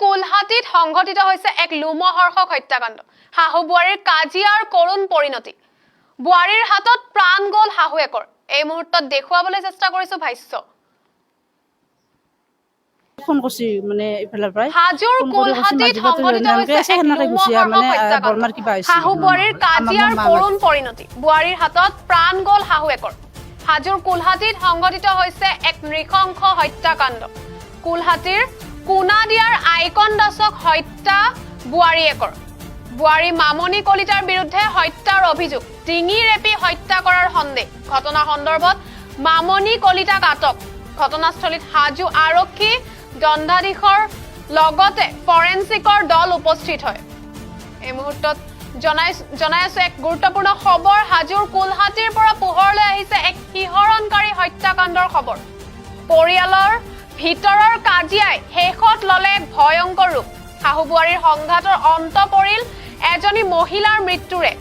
কোলহাটীত সংঘটিত হৈছে এক লোমহৰ্ষক হত্যাকাণ্ড। শাহু বোৱাৰীৰ কাজিয়াৰ কৰুণ পৰিণতি। বোৱাৰীৰ হাতত প্ৰাণ গ'ল শাহুৱেকৰ। এই মুহূৰ্তত দেখুৱাবলৈ চেষ্টা কৰিছো ভাষ্য। ফোন কৰিছি মানে ইফালৰ পৰা হাজোৰ কোলহাটীত সংঘটিত হৈছে এক লোমহৰ্ষক হত্যাকাণ্ড। শাহু বোৱাৰীৰ কাজিয়াৰ কৰুণ পৰিণতি। বোৱাৰীৰ হাতত প্ৰাণ গ'ল শাহুৱেকৰ। হাজোৰ কোলহাটীত সংঘটিত হৈছে এক নৃশংস হত্যাকাণ্ড। কোলহাটীৰ কোনাদিয়াৰ আইকন দাসক হত্যা বোৱাৰীয়েকৰ। বোৱাৰী মামনি কলিতাৰ বিৰুদ্ধে হত্যাৰ অভিযোগ। ডিঙি ৰেপি হত্যা কৰাৰ সন্দেহ। ঘটনা সন্দৰ্ভত মামনি কলিতাক আটক। ঘটনাস্থলীত হাজো আৰক্ষী দণ্ডাধীশৰ লগতে ফৰেনচিকৰ দল উপস্থিত হয়। এই মুহূৰ্তত জনাই আছো এক গুৰুত্বপূৰ্ণ খবৰ। হাজোৰ কোলহাটীৰ পৰা পোহৰলৈ আহিছে এক শিহৰণকাৰী হত্যাকাণ্ডৰ খবৰ। পৰিয়ালৰ ভিতৰৰ কাজিয়াই শেষত ললে এক ভয়ংকৰ ৰূপ। শাহু বোৱাৰীৰ সংঘাতৰ অন্ত পৰিল এজনী মহিলাৰ মৃত্যুৰে।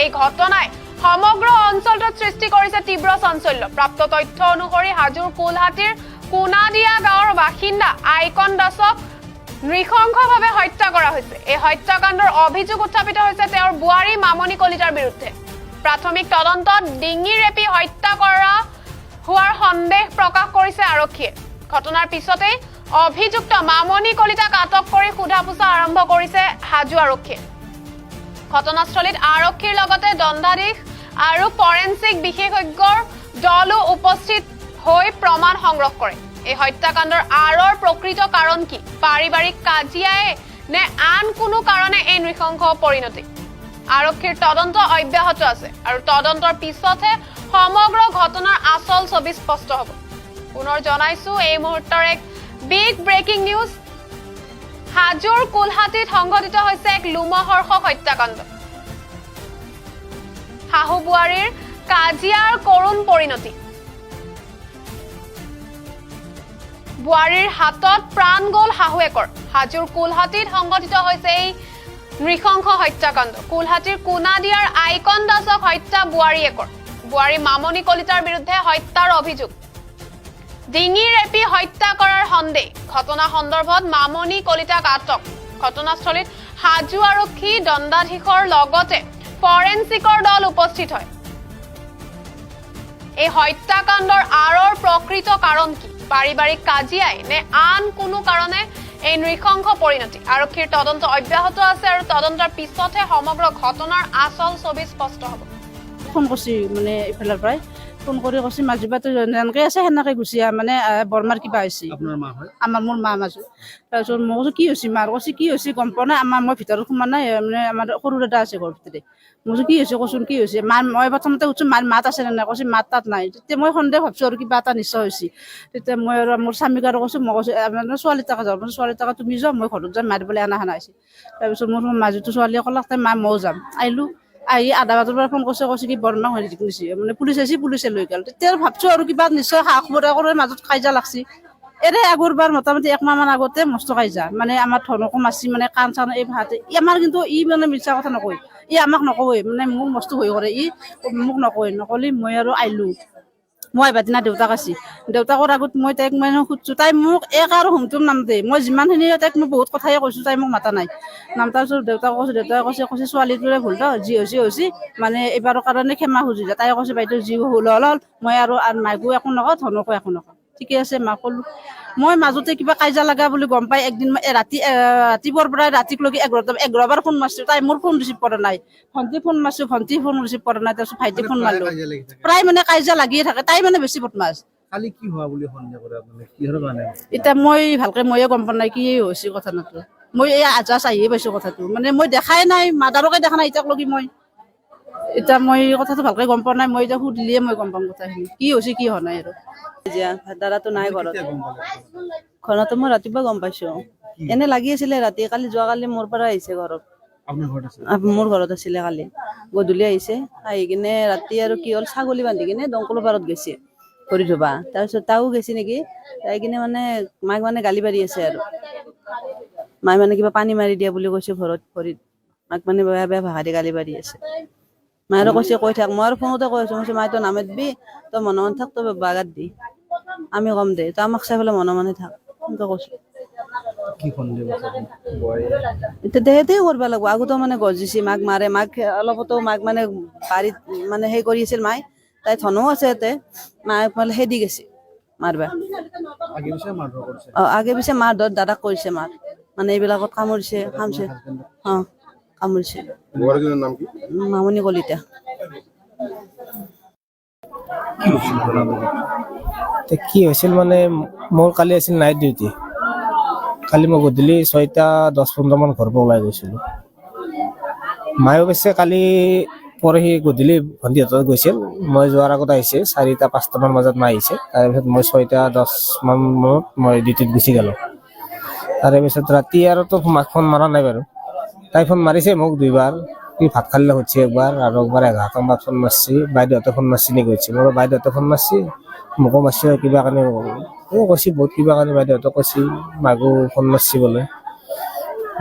এই ঘটনাই সমগ্ৰ অঞ্চলটোত সৃষ্টি কৰিছে তীব্ৰ চাঞ্চল্য। প্ৰাপ্ত তথ্য অনুসৰি হাজোৰ কোলহাটীৰ কোনাদিয়া গাঁৱৰ বাসিন্দা আইকন দাসক নৃশংসভাৱে হত্যা কৰা হৈছে। এই হত্যাকাণ্ডৰ অভিযোগ উত্থাপিত হৈছে তেওঁৰ বোৱাৰী মামনি কলিতাৰ বিৰুদ্ধে। প্ৰাথমিক তদন্তত ডিঙি ৰেপি হত্যা কৰা হোৱাৰ সন্দেহ প্ৰকাশ কৰিছে আৰক্ষীয়ে। ঘটনাৰ পিছতেই অভিযুক্ত মামনি কলিতাক আটক কৰি সোধা পোছা আৰম্ভ কৰিছে হাজো আৰক্ষীয়ে। ঘটনাস্থলীত আৰক্ষীৰ লগতে দণ্ডাধীশ আৰু ফৰেনচিক বিশেষজ্ঞৰ দলো উপস্থিত হৈ প্ৰমাণ সংগ্ৰহ কৰে। এই হত্যাকাণ্ডৰ আঁৰৰ প্ৰকৃত কাৰণ কি? পাৰিবাৰিক কাজিয়াই নে আন কোনো কাৰণে এই নৃশংস পৰিণতি? আৰক্ষীৰ তদন্ত অব্যাহত আছে আৰু তদন্তৰ পিছতহে সমগ্ৰ ঘটনাৰ আচল ছবি স্পষ্ট হ'ব। পুনৰ জনাইছো এই মুহূৰ্তৰ এক বিগ ব্ৰেকিং নিউজ। হাজোৰ কোলহাটীত সংঘটিত হৈছে এক লোমহৰ্ষক হত্যাকাণ্ড। শাহু বোৱাৰীৰ কাজিয়াৰ কৰুণ পৰিণতি। বোৱাৰীৰ হাতত প্ৰাণ গ'ল শাহুৱেকৰ। হাজোৰ কোলহাটীত সংঘটিত হৈছে এই নৃশংস হত্যাকাণ্ড। কোলহাটীৰ কোনাদিয়াৰ আইকন দাসক হত্যা বোৱাৰীয়েকৰ। বোৱাৰী মামনি কলিতাৰ বিৰুদ্ধে হত্যাৰ অভিযোগ। ডিঙি ৰেপি হত্যা কৰাৰ সন্দেহ। ঘটনা সন্দৰ্ভত মামনি কলিতাক আটক। ঘটনাস্থলীত হাজো আৰক্ষী দণ্ডাধীশৰ লগতে ফৰেনচিকৰ দল উপস্থিত হয়। এই হত্যাকাণ্ডৰ আঁৰৰ প্ৰকৃত কাৰণ কি? পাৰিবাৰিক কাজিয়াই নে আন কোনো কাৰণে এই নৃশংস পৰিণতি? আৰক্ষীৰ তদন্ত অব্যাহত আছে আৰু তদন্তৰ পিছতহে সমগ্ৰ ঘটনাৰ আচল ছবি স্পষ্ট হ'ব। ফোন কৰিছি মানে ইফালৰ পৰা ফোন কৰি কৈছি মাজুবাটো যেনেকে আছে সেনেকে গুচি মানে বৰমাৰ কিবা হৈছে। মোৰ মা মাজু। তাৰপিছত মই কৈছো কি হৈছে? মাৰ কৈছে কি হৈছে গম পোৱা নাই। মই ভিতৰত সোমা নাই মানে আমাৰ সৰু দাদা আছে ঘৰ ভিতৰতে। মই কৈছো কি হৈছে কচোন কি হৈছে? মই প্ৰথমতে কৈছো মাৰ মাত আছে নে নাই? কৈছে মাত তাত নাই। তেতিয়া মই সন্দেহ ভাবছো আৰু কিবা এটা নিশ্চয় হৈছে। তেতিয়া মই আৰু মোৰ স্বামীক আৰু কৈছো মই কৈছো ছোৱালী তাকে যাওঁ। ছোৱালী তাকে তুমি যাওঁ, মই ঘৰত যাম মাৰিবলৈ অনা হৈছে। তাৰপিছত মোৰ মাজুটো ছোৱালীয়ে ক'লাক তাই ময়ো যাম। আহিলো আহি আধা বাজৰ পৰা ফোন কৈছে কি বৰমাক হেৰি কৰিছে মানে পুলিচ আহিছে, পুলিচে লৈ গ'ল। তেতিয়া ভাবছো আৰু কিবা নিশ্চয় খবৰ মাজত কাজিয়া লাগছি। এনে আগৰবাৰ মোটামুটি 1 মাহ মান আগতে মস্ত কাজিয়া মানে আমাৰ ধনকো মাছি মানে কাণ চান এই ভাতে আমাৰ কিন্তু ই মানে মিছা কথা নকয়। ই আমাক নকয় মানে মোক মস্ত ভয় কৰে। ই মোক নকলি মই আৰু আহিলো। মই বাদিনা দেউতাক আছি দেউতাকৰ আগত মই তাইক মানে সুধছো। তাই মোক এক আৰু হুমটোৰ নাম দে। মই যিমানখিনি তাইক মই বহুত কথাই কৈছো, তাই মোক মাতা নাই। নাম তাৰপিছত দেউতাক কৈছো। দেউতাকে কৈছে ছোৱালীটোৰে ভুল দ যি হৈছে মানে এইবাৰৰ কাৰণে ক্ষমা খুজি যা। তাই কৈছে বাইদেউ যি ভুল হ'ল মই আৰু মাকো একো নকওঁ, ধনকো একো নকওঁ। ঠিকে আছে মা ক'লো। মই মাজতে কিবা কাজিয়া লগা বুলি গম পাই একদিন ৰাতিপুৱাৰ পৰা ৰাতিলৈকে 11 বাৰ ফোন মাৰছো। তাই মোৰ ফোন ৰিচিভ কৰা নাই। ভণ্টি ফোন মাৰছো, ভণ্টি ফোন ৰিচিভ কৰা নাই। তাৰপিছত ভাইটি ফোন মাৰলো। প্ৰায় মানে কাজিয়া লাগিয়ে থাকে। তাই মানে বেছি বদমাছ। কালি কি হোৱা বুলি সন্দেহ কৰে আপুনি? কিহৰ কাৰণে? এতিয়া মই ভালকে ময়ে গম পোৱা নাই কি হৈছে কথাটো। মই এই আজাচ আহিয়ে পাইছো কথাটো মানে মই দেখাই নাই, মাদাৰকে দেখা নাই এতিয়ালৈকে। মই কথাটো ভালকে গম পোৱা নাই। মই এতিয়া সুধিলে মই গম পাম কথাখিনি কি হৈছে কি হোৱা নাই। আৰু দাদাটো নাই ঘৰতো মই ৰাতিপুৱা গম পাইছো। এনে লাগি আছিলে ৰাতি। যোৱাকালি মোৰ পৰা আহিছে ঘৰত। মোৰ ঘৰত আছিলে কালি গধূলি আহিছে। আহি কিনে ৰাতি আৰু কি হ'ল ছাগলী বান্ধি কিনে দমকলৰ পাৰত গৈছে ভৰি ধুবা। তাৰপিছত তাও গৈছে নেকি, যাই কিনে মানে মাক মানে গালি পাৰি আছে আৰু মায়ে মানে কিবা পানী মাৰি দিয়া বুলি কৈছে ভৰিত। মাক মানে বেয়া বেয়া ভাষা দি গালি পাৰি আছে। মায়ে কৈছে কৈ থাক। মই আৰু ফোনতে কৈ আছো। মই মায়ে তই নামাতিবি, তই মনে মনে থাক, তই বাগাত দি আমি কম দে, তই আমাক চাই পেলাই মনে মনে থাক এনেকে কৈছো। কি সন্দেহ আছে বোৱাৰী এতিয়া দেহেতেই কৰিব লাগিব আগতো মানে গজিছে মাক মাৰে মাক অলপতো মাক মানে বাৰীত মানে সেই কৰি আছিল মায়ে তাই ধনো আছে ইয়াতে মায়ে মানে সেদি গৈছে মাৰবা আগে পিছে মাৰধৰ কৰিছে আগে পিছে মাৰ ধৰ দাদাক কৰিছে মাৰ মানে এইবিলাকত কামুৰিছে খামছে কামুৰিছে বোৱাৰীজনীৰ নাম কি মামনি কলিতা কি হৈছিল ঘটনাটো কি হৈছিল মানে মোৰ কালি আছিল নাইট ডিউটি কালি মই গধূলি 6:10-15 মান ঘৰৰ পৰা ওলাই গৈছিলোঁ মায়ে পিছে কালি পৰহি গধূলি ভণ্টিহঁতৰ গৈছিল মই যোৱাৰ আগত আহিছে 4:00-5:00 মান বজাত মা আহিছে তাৰপিছত মই 6:10 মান মানত মই ডিউটিত গুচি গ'লোঁ তাৰপিছত ৰাতি আৰুতো মাক ফোন মৰা নাই বাৰু তাই ফোন মাৰিছে মোক 2বাৰ কি ভাত খালে সুধিছে একবাৰ আৰু একবাৰ 11টামান বজাত ফোন মাৰিছে বাইদেউহঁতে ফোন মাৰিছে নি কৈছে মোৰ বাইদেউহঁতে ফোন মাৰিছে মোকো মাৰিছে কিবা কাৰণে কৈছে বহুত কিবা কাৰণে বাইদেউহঁতে কৈছে মাকো ফোন মাৰিছে বোলে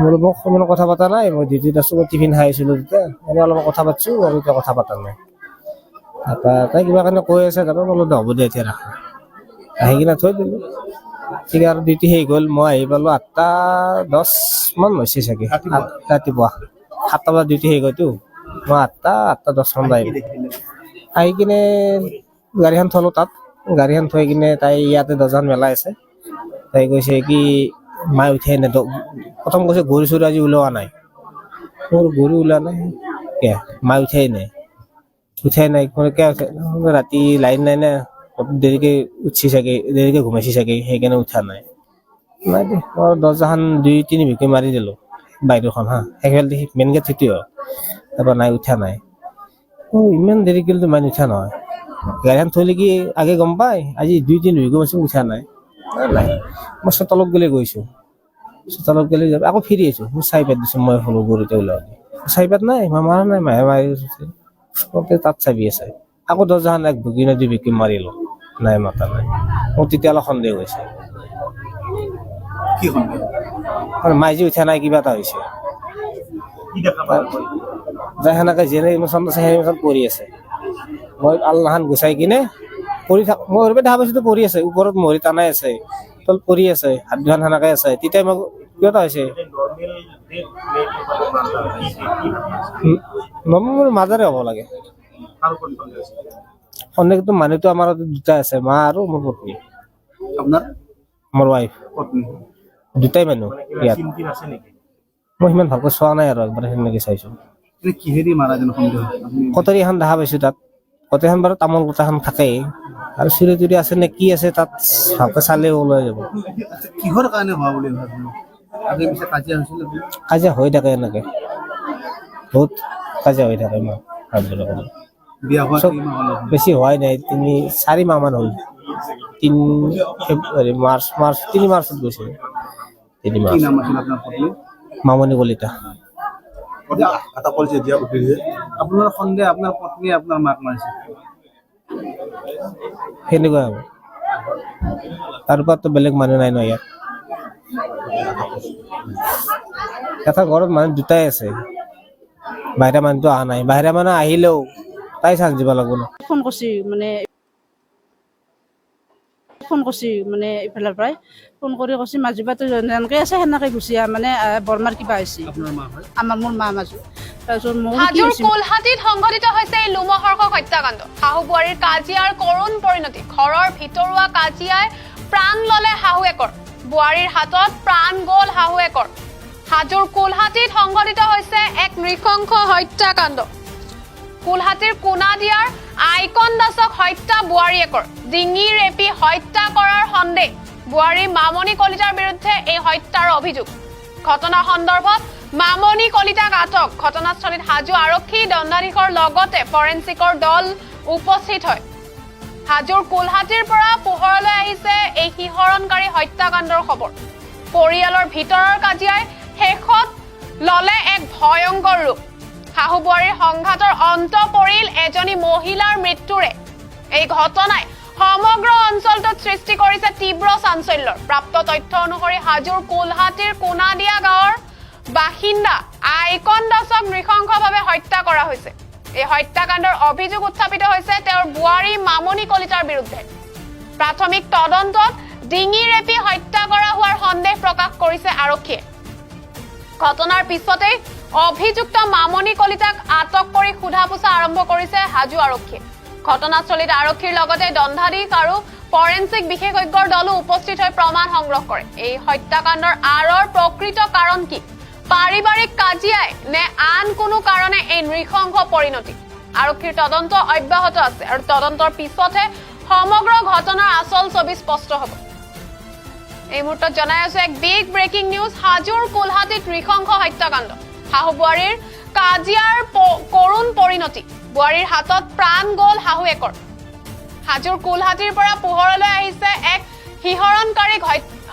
মোৰ মোক কোনো কথা পতা নাই মই ডিউটিত আছোঁ মই টিফিন খাই আছিলোঁ তেতিয়া এনেই অলপ কথা পাতিছোঁ আৰু এতিয়া কথা পতা নাই তাৰপৰা তাই কিবা কাৰণে কৈ আছে তাৰপৰা বোলো হ'ব দে এতিয়া ৰাখা আহি কিনে থৈ দিলোঁ ঠিক আৰু ডিউটি শেষ হ'ল মই আহি পালোঁ 8:10 মান হৈছে চাগে ৰাতিপুৱা 7টা বজাত ডিউটি শেষ হয়তো মই 8:10 মান আহি কিনে গাড়ীখন থলোঁ তাত গাড়ীখন থৈ কিনে তাই ইয়াতে দৰ্জাখন মেলাই আছে তাই কৈছে কি মায়ে উঠাই নাই প্ৰথম কৈছে গৰু চৰু আজি ওলোৱা নাই মোৰ গৰু ওলোৱা নাই কিয় মায়ে উঠাই নাই ৰাতি লাইন নাই না দেৰিকৈ উঠছি চাগে দেৰিকৈ ঘুমাইছি চাগে সেইকাৰণে উঠা নাই নাই দে মই দৰ্জাখন 2-3 ভিকি মাৰি দিলোঁ বাহিৰখন সেইফালে মেইন গেট সেইটো হয় তাৰপৰা নাই উঠা নাই ইমান দেৰি কৰিলেতো মায়ে উঠা নহয় গাড়ীখন থ'লে কি আগে গম পায় আজি 2-3 ভিকি মাৰিছোঁ উঠা নাই নাই মই চোতালত গ'লে গৈছোঁ চোতালত গ'লে আকৌ ফিৰি আহিছোঁ মই চাইপাত দিছোঁ মই সৰু গৰুতে ওলাওঁ চাইপাত নাই মই মাৰা নাই মাহে মাৰি তাত চাবি আছে আকৌ দৰ্জাখন 1 ভিকি নে 2 ভিকি মাৰিলোঁ নাই মাতা নাই মোৰ তেতিয়া অলপ সন্দেহ হৈছে কি সন্দেহ আৰু মায়ে যে উঠা নাই কিবা এটা হৈছে কি দেখা পায় যাই সেনেকৈ যেনে ইমোচন আছে সেই ইমোচন পৰি আছে মই আলনাখন গুচাই কিনে পৰি থাক মই ওপৰত দেখা পাইছোঁ পৰি আছে ওপৰত মৰি টানাই আছে তল পৰি আছে হাত দুখন সেনেকৈ আছে তেতিয়া মই কিবা এটা হৈছে নৰ্মেল মাজাৰে হ'ব লাগে সন্দেহটো মানুহটো আমাৰ দুটা আছে মা আৰু মোৰ পত্নী আপোনাৰ মোৰ ৱাইফ পত্নী দুটাই মানুহ ইয়াত মই সিমান ভালকৈ চোৱা নাই আৰু একবাৰ সেনেকৈ চাইছোঁ এনে কিহেদি মাৰা যেন সন্দেহ আপুনি কটাৰী এখন দেখা পাইছোঁ তাত কটাৰীখন বাৰু তামোল গোটাখন থাকেই আৰু চুৰি তুৰি আছে নে কি আছে তাত ভালকৈ চালে ওলাই যাব কিহৰ কাৰণে হোৱা বুলি ভাবিলোঁ আগে পিছে কাজিয়া হৈছিল নেকি? কাজিয়া হৈ থাকে এনেকৈ বহুত কাজিয়া হৈ থাকে মই বিয়া হোৱা চব কেইমাহ হ'ল আপোনাৰ? বেছি হোৱাই নাই 3-4 মাহ মান হ'ল 3 ফেব্ৰুৱাৰী মাৰ্চ 3 মাৰ্চত গৈছে 3 কি মাৰ্চ নাম আছিল আপোনাৰ পত্নী মামনি কলিতা আপোনাৰ সন্দেহ আপোনাৰ পত্নীয়ে আপোনাৰ মাক মাৰিছে সেনেকুৱা হ'ব তাৰ ওপৰততো বেলেগ মানুহ নাই ন ইয়াত এটা ঘৰত মানুহ দুটাই আছে বাহিৰা মানুহটো অহা নাই বাহিৰা মানুহ আহিলেও তাই চান্স দিব লাগিব ন ফোন কৰিছে মানে ইফালৰ পৰাই ফোন কৰি কৈছে মাজুবাটো যেনেকৈ আছে সেনেকৈ গুচি আহ মানে বৰমাৰ কিবা হৈছে আপোনাৰ মা হয় মোৰ মা মাজু তাৰপিছত মই হাজোৰ কোলহাটীত সংঘটিত হৈছে এই লোমহৰ্ষক হত্যাকাণ্ড শাহু বোৱাৰীৰ কাজিয়াৰ কৰুণ পৰিণতি ঘৰৰ ভিতৰুৱা কাজিয়াই প্ৰাণ ললে শাহুৱেকৰ বোৱাৰীৰ হাতত প্ৰাণ গ'ল শাহুৱেকৰ হাজোৰ কোলহাটীত সংঘটিত হৈছে এক নৃশংস হত্যাকাণ্ড কোলহাটীৰ কোনাদিয়াৰ আইকন দাসক হত্যা বোৱাৰীয়েকৰ ডিঙি ৰেপি হত্যা কৰাৰ সন্দেহ বোৱাৰী মামনি কলিতাৰ বিৰুদ্ধে এই হত্যাৰ অভিযোগ ঘটনা সন্দৰ্ভত মামনি কলিতাক আটক ঘটনাস্থলীত হাজো আৰক্ষী দণ্ডাধীশৰ লগতে ফৰেনচিকৰ দল উপস্থিত হয় হাজোৰ কোলহাটীৰ পৰা পোহৰলৈ আহিছে এই শিহৰণকাৰী হত্যাকাণ্ডৰ খবৰ পৰিয়ালৰ ভিতৰৰ কাজিয়াই শেষত ললে এক ভয়ংকৰ ৰূপ শাহু বোৱাৰীৰ সংঘাতৰ অন্ত পৰিল এজনী মহিলাৰ মৃত্যুৰে এই ঘটনাই সমগ্ৰ অঞ্চলটোত সৃষ্টি কৰিছে তীব্ৰ চাঞ্চল্যৰ প্ৰাপ্ত তথ্য অনুসৰি হাজোৰ কোলহাটীৰ কোনাদিয়া গাঁৱৰ বাসিন্দা আইকন দাসক নৃশংসভাৱে হত্যা কৰা হৈছে এই হত্যাকাণ্ডৰ অভিযোগ উত্থাপিত হৈছে তেওঁৰ বোৱাৰী মামনি কলিতাৰ বিৰুদ্ধে প্ৰাথমিক তদন্তত ডিঙি ৰেপি হত্যা কৰা হোৱাৰ সন্দেহ প্ৰকাশ কৰিছে আৰক্ষীয়ে ঘটনাৰ পিছতে অভিযুক্ত মামনি কলিতাক আটক কৰি সোধা-পোছা আৰম্ভ কৰিছে হাজো আৰক্ষীয়ে ঘটনাস্থলীত আৰক্ষীৰ লগতে দণ্ডাধীশ আৰু ফৰেনসিক বিশেষজ্ঞৰ দলো উপস্থিত হৈ প্ৰমাণ সংগ্ৰহ কৰে এই হত্যাকাণ্ডৰ আঁৰৰ প্ৰকৃত কাৰণ কি পাৰিবাৰিক কাজিয়াই নে আন কোনো কাৰণে এই নৃশংস পৰিণতি আৰক্ষীৰ তদন্ত অব্যাহত আছে আৰু তদন্তৰ পিছতে সমগ্ৰ ঘটনাৰ আচল ছবি স্পষ্ট হ'ব এই মুহূৰ্তত জনাই আছো এক বিগ ব্ৰেকিং নিউজ হাজোৰ কুলহাটীত নৃশংস হত্যাকাণ্ড শাহু বোৱাৰীৰ কাজিয়াৰ কৰুণ পৰিণতি বোৱাৰীৰ হাতত প্ৰাণ গ'ল শাহু একৰ হাজোৰ কুলহাটীৰ পৰা পোহৰলৈ আহিছে এক হিহৰণকাৰী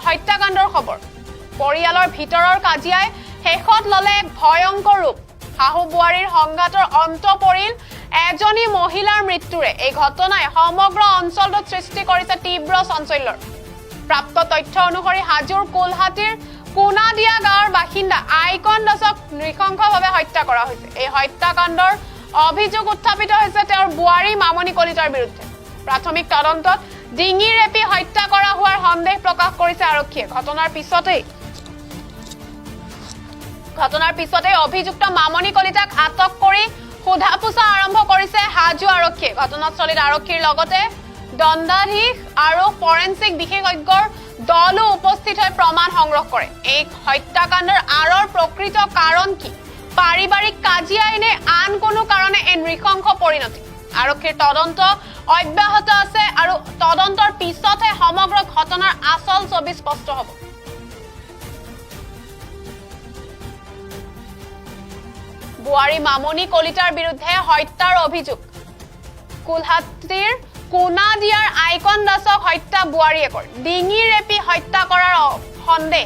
হত্যাকাণ্ডৰ খবৰ পৰিয়ালৰ ভিতৰৰ কাজিয়াই শেষত ললে এক ভয়ংকৰ ৰূপ শাহু বোৱাৰীৰ সংঘাতৰ অন্ত পৰিল এজনী মহিলাৰ মৃত্যুৰে এই ঘটনাই সমগ্ৰ অঞ্চলটোত সৃষ্টি কৰিছে তীব্ৰ চাঞ্চল্যৰ প্ৰাপ্ত তথ্য অনুসৰি হাজোৰ কুলহাটীৰ কোনাদিয়া গাঁৱৰ বাসিন্দা আইকন দাসক নৃশংসভাৱে হত্যা কৰা হৈছে এই হত্যাকাণ্ডৰ অভিযোগ উত্থাপিত হৈছে তেওঁৰ বোৱাৰী মামনি কলিতাৰ বিৰুদ্ধে প্ৰাথমিক তদন্তত ডিঙি ৰেপি হত্যা কৰা হোৱাৰ সন্দেহ প্ৰকাশ কৰিছে আৰক্ষীয়ে ঘটনাৰ পিছতে অভিযুক্ত মামনি কলিতাক আটক কৰি সোধা-পোছা আৰম্ভ কৰিছে হাজো আৰক্ষীয়ে ঘটনাস্থলীত আৰক্ষীৰ লগতে দণ্ডাধীশ আৰু ফৰেনসিক বিশেষজ্ঞৰ দলো উপস্থিত হৈ প্ৰমাণ সংগ্ৰহ কৰে এই হত্যাকাণ্ডৰ আঁৰৰ প্ৰকৃত কাৰণ কি পাৰিবাৰিক কাজিয়াই নে আন কোনো কাৰণে এই নৃশংস পৰিণতি আৰক্ষীৰ তদন্ত অব্যাহত আছে আৰু তদন্তৰ পিছতহে সমগ্ৰ ঘটনাৰ আচল ছবি স্পষ্ট হ'ব বোৱাৰী মামনি কলিতাৰ বিৰুদ্ধে হত্যাৰ অভিযোগ কুলহাটীৰ কোনাদিয়াৰ আইকন দাসক হত্যা বোৱাৰী একৰ ডিঙি ৰেপি হত্যা কৰাৰ সন্দেহ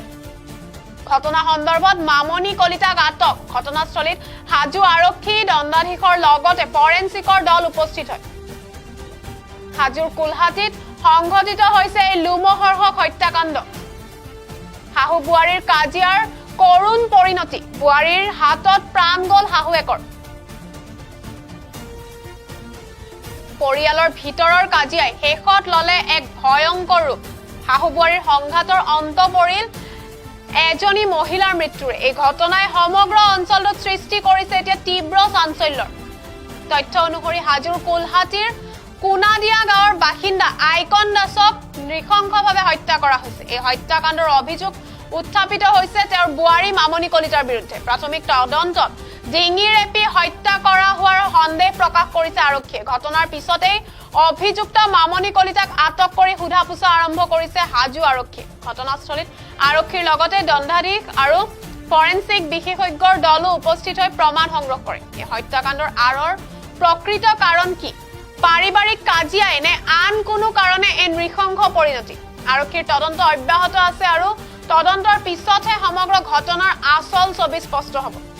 ঘটনা সন্দৰ্ভত মামনি কলিতাক আটক ঘটনাস্থলীত হাজো আৰক্ষী দণ্ডাধীশৰ লগতে ফৰেনসিকৰ দল উপস্থিত হয় হাজোৰ কুলহাটীত সংঘটিত হৈছে এই লোমহৰ্ষক হত্যাকাণ্ড শাহু বোৱাৰীৰ কাজিয়াৰ কৰুণ পৰিণতি বোৱাৰীৰ হাতত প্ৰাণ গ'ল শাহু একৰ পৰিয়ালৰ ভিতৰৰ কাজিয়াই শেষত ললে এক ভয়ংকৰ ৰূপ শাহু বোৱাৰীৰ সংঘাতৰ অন্ত পৰিল এজনী মহিলাৰ মৃত্যুৰে এই ঘটনাই সমগ্ৰ অঞ্চলটোত সৃষ্টি কৰিছে এতিয়া তীব্ৰ চাঞ্চল্যৰ তথ্য অনুসৰি হাজোৰ কুলহাটীৰ কোনাদিয়া গাঁৱৰ বাসিন্দা আইকন দাসক নৃশংসভাৱে হত্যা কৰা হৈছে এই হত্যাকাণ্ডৰ অভিযোগ উত্থাপিত হৈছে তেওঁৰ বোৱাৰী মামনি কলিতাৰ বিৰুদ্ধে প্ৰাথমিক তদন্তত ডিঙি ৰেপি হত্যা কৰা হোৱাৰ সন্দেহ প্ৰকাশ কৰিছে আৰক্ষীয়ে ঘটনাৰ পিছতেই অভিযুক্ত মামনি কলিতাক আটক কৰি সোধা-পোছা আৰম্ভ কৰিছে হাজো আৰক্ষীয়ে ঘটনাস্থলীত আৰক্ষীৰ লগতে দণ্ডাধীশ আৰু ফৰেনসিক বিশেষজ্ঞৰ দলো উপস্থিত হৈ প্ৰমাণ সংগ্ৰহ কৰে এই হত্যাকাণ্ডৰ আঁৰৰ প্ৰকৃত কাৰণ কি পাৰিবাৰিক কাজিয়াই নে আন কোনো কাৰণে এই নৃশংস পৰিণতি আৰক্ষীৰ তদন্ত অব্যাহত আছে আৰু তদন্তৰ পিছতহে সমগ্ৰ ঘটনাৰ আচল ছবি স্পষ্ট হ'ব